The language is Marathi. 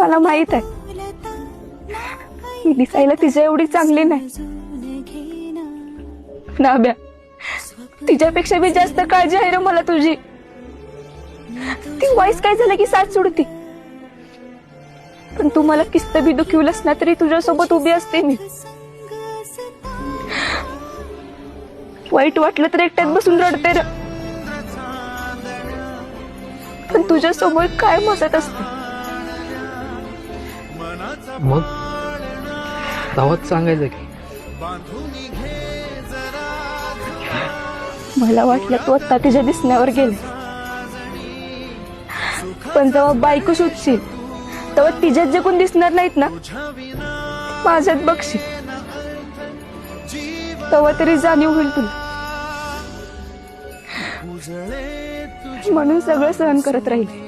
मला माहित आहे मी दिसायला तिच्या एवढी चांगली नाही, नाब्या तिच्यापेक्षा मी जास्त काळजी आहे रे मला तुझी। ती वाईस काय झालं की साथ सोडती, पण तू मला किस्त बी दुखवलंस ना तरी तुझ्यासोबत उभी असते मी। वाईट वाटलं तर एकट्यात बसून रडते रे, पण तुझ्या समोर काय हसत असते। मग दावत सांगायचं की मला वाटलं तू आता तिच्या दिसण्यावर गेले, पण जेव्हा बायको शोधशील तेव्हा तिच्यात जे कोण दिसणार नाहीत ना माझ्यात बघशील, तेव्हा तरी जाणीव होईल तुला। म्हणून सगळं सहन करत राहील।